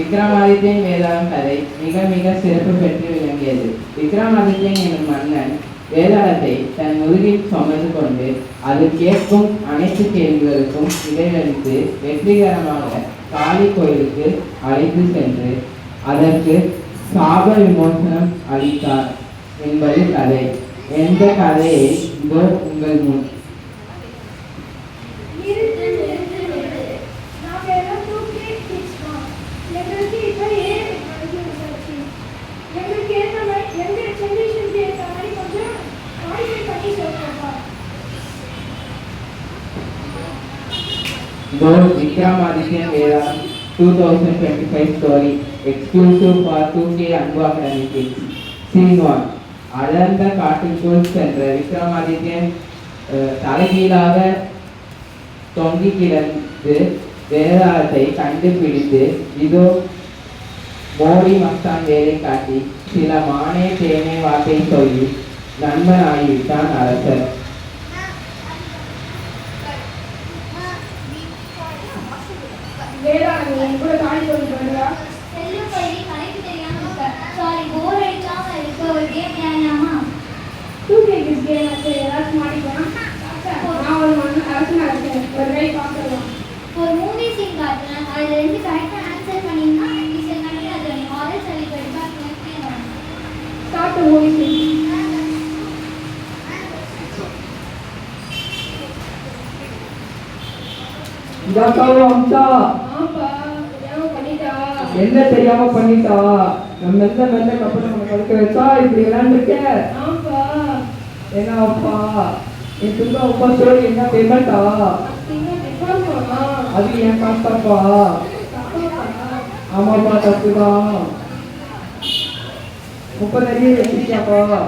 விக்ரமாதித்யன் வேதாளம் கதை மிக மிக சிறப்பு பெற்று விளங்கியது. விக்ரமாதித்யன் என்னும் மன்னன் வேதாளத்தை தன் முதுகில் சுமந்து கொண்டு அது கேட்கும் அனைத்து கேள்விகளுக்கும் விடையளித்து வெற்றிகரமாக காளி கோயிலுக்கு அழைத்து சென்று அதற்கு சாப விமோசனம் அளித்தார் என்பது கதை. எந்த கதையை இதோ உங்கள் முன். Vikramadityan Vedalam 2025 story exclusive for 2K Anbu Academy Kids. Scene 1. அடர்ந்த காட்டுக்குள் சென்ற விக்ரமாதித்யன் தலைகீழாக தொங்கி கிடந்து வேதாளத்தை கண்டுபிடித்து இதோ மோடி மஸ்தான் வேலை காட்டி சில மானே தேனே வார்த்தை சொல்லி நண்பன் ஆகிவிட்டான் அரசர். ஒரு மூவி சீன் காட்டுறேன், அதுல ரெண்டு கரெக்டா ஆன்சர் பண்ணீங்கன்னா ஈஸியா நடந்து அது மாரல் சொல்லி படிப்பா ஸ்டார்ட் தி மூவி சீன். என்ன தெரியாம பண்ணிட்டா? நம்ம மெல்ல மெல்ல கப்பல் நம்ம கழுக்க வச்சா இப்படி விளையாண்டுருக்க. ஏன்னா அப்பா என் துங்க அப்பா ஸ்டோரி என்ன பேமெண்டா? அது என் காஸ்தாப்பா. ஆமாப்பா தப்புதான். 30 அடி வச்சிருக்காப்பா.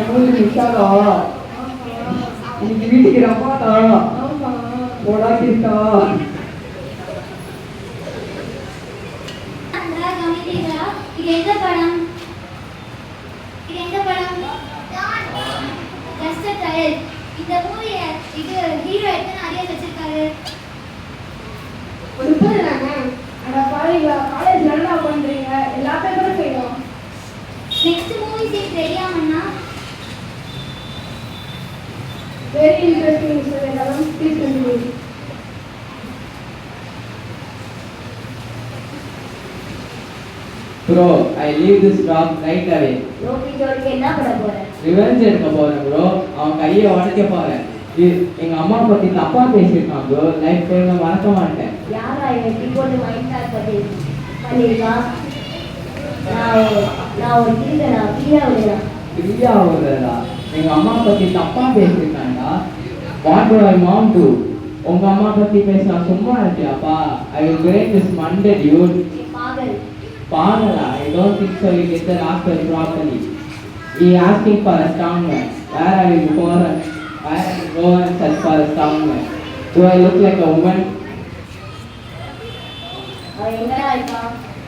எங்களுக்கு நிக்காதா? இன்னைக்கு வீட்டுக்கு ரம்மாடா போடா இருக்கா. இது எந்த படம்? Just trial. இந்த மூவி இது ஹீரோ எத்தனை அரியர் வச்சிருக்காரு? ஒரு 30 தானே. அட பாருங்க, காலேஜ் நல்லா பண்றீங்க, எல்லா பேப்பரும் செய்யணும். நெக்ஸ்ட் மூவி சீன் ரெடியாமன்னா வெரி இன்ட்ரெஸ்டிங் சார். எல்லாரும் please continue. Bro, I leave this job right away. Bro, நீங்க என்ன பண்ண போற? ரிவெஞ்ச் எடுக்க போறேன் bro. அவன் கையை உடைக்க போறேன். எங்க அம்மா பத்தி தப்பா பேசியிருக்கான் bro. லைஃப் டைம்ல மறக்க மாட்டேன். யாரா இவன் டிபோர்ட் மைண்ட் டாக் பண்ணிருக்கா? நான் ஒரு பிரியாவுறதா? எங்க அம்மா பத்தி தப்பா பேசியிருக்கான்டா. What do I mom do? உங்க அம்மா பத்தி பேசினா சும்மா இருக்கியாப்பா? I will break this Monday dude. Pagala, I don't think so. You get the answer properly. He asking for a strongman. Where are you going? Where are you go and search for a strongman? Do I look like a woman?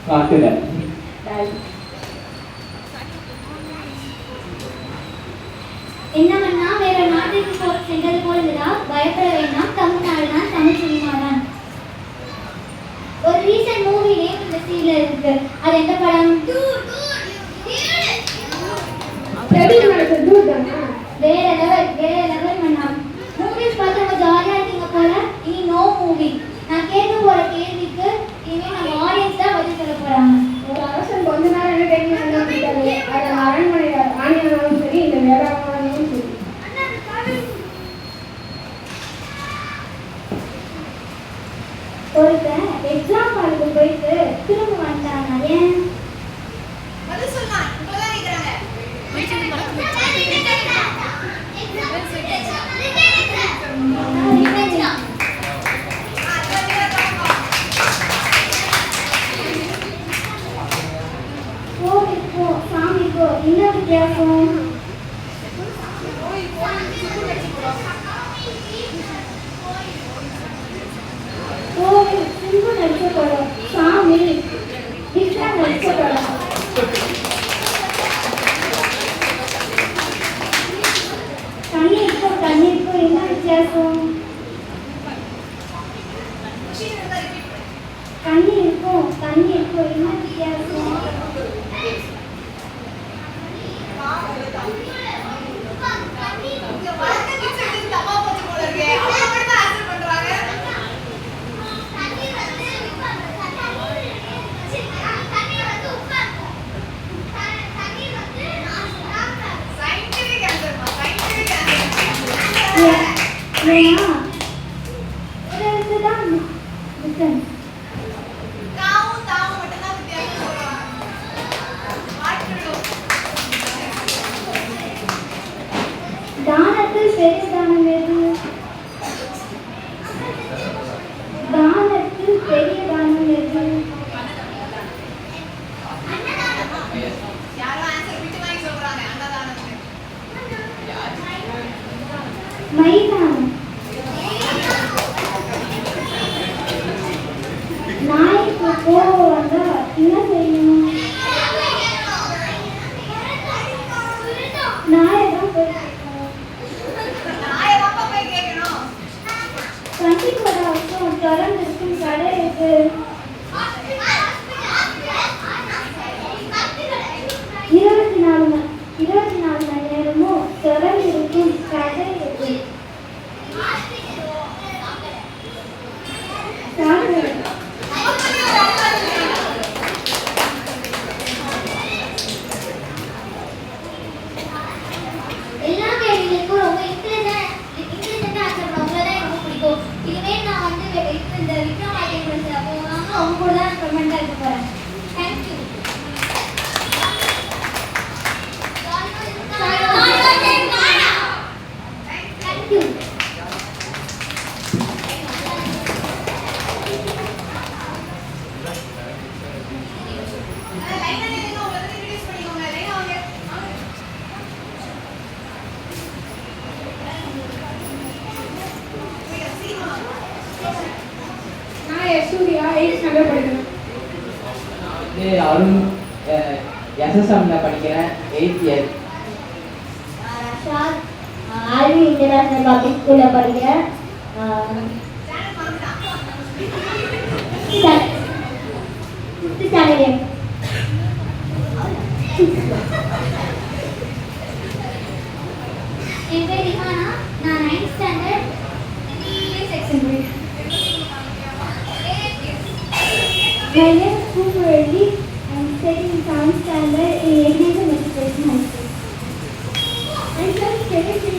Kaatula. என்னமன்னா வேற நாட்டுக்கு சென்றது போல இருந்தா பயப்பட வேண்டாம். தமிழ்நாடு தான், Tamil cinema தான். ஒரு ரீசன்ட் மூவி நேம் இந்த சீன்ல இருக்கு. அது எந்த படம்? வேற லெவல் மன்னா. மூவிஸ் பார்த்து ரொம்ப ஜாலியா இருக்கீங்க போல. இனி நோ மூவி. நான் கேட்க போற கேள்விக்கு இனிமே நம்ம ஆடியன்ஸ் தான் பதில் சொல்ல போறாங்க. ஒரு அரசன் கொஞ்ச நேரம் என்ன கேள்வி கேட்டாரு. அது அரண்மனை ஆணியானாலும் சரி, இந்த வேளாண்மையானாலும் சரி. ஒருத்தன் எக்ஸாம் ஹாலுக்கு போயிட்டு திரும்ப வந்தாங்க. ஏன்? கோவிலுக்கோ சாமிக்கோ என்ன வித்தியாசம்? கோவில் சிம்பு நடிச்ச படம், சாமி விக்ரம் நடிச்ச படம். கண்ணீருக்கும் என்ன வித்தியாசம்? கண்ணீருக்கும் தண்ணீருக்கும் என்ன வித்தியாசம்? ஏன்னா ஒரு இதுதான் டிஃபரன்ஸ். தானத்தில் பெரிய தானம் எது? தானத்தில் பெரிய தானம் எது? மைதானம். நாய்க்கு கோபம் வந்தா என்ன செய்யணும்? நாயதான் போய் கேட்கணும். கண்டிப்போட அர்த்தம் திறந்திருக்கும் கடை எது? 24 மணி நேரமும் திறந்திருக்கும் கடை எது? எல்லா கேள்விகளுக்கும் ரொம்ப இன்டெலிஜென்ட் ஆன்சர் பண்ணவங்கள தான் எனக்கு பிடிக்கும். இனிமே நான் வந்து இந்த விக்ரமாதித்ய போனாங்க அவங்க கூட தான் கமெண்டா இருக்க போறேன். தேங்க்யூ. தேங்க்யூ. நான் யசூரியா 8th ஸ்டாண்டர்ட் படிக்கிறேன். அருண் எஸ்எஸ்எம்ல படிக்கிறேன் 8th year. Rashad RV international public ஸ்கூல்ல படிக்கிறேன். ஸ்டாண்டர்ட். என் பேர் ரிஹானா. நான் 9th ஸ்டாண்டர்ட் செக்ஷன் படிக்கிறேன். My name is Pooparelli. I am studying in 7th standard in Aviation Education High School. I am studying in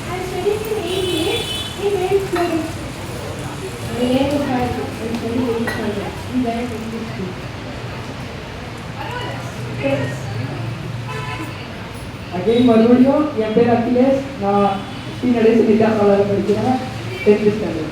I am studying in 8th year in Wales Public School. My name is Harry. I am studying 8th standard in Wales Public School. Again, மறுபடியும் என் பேர் அகிலேஷ். நான் ஸ்ரீ நடேச வித்யாசாலையில் படிக்கிறேன் 10th standard.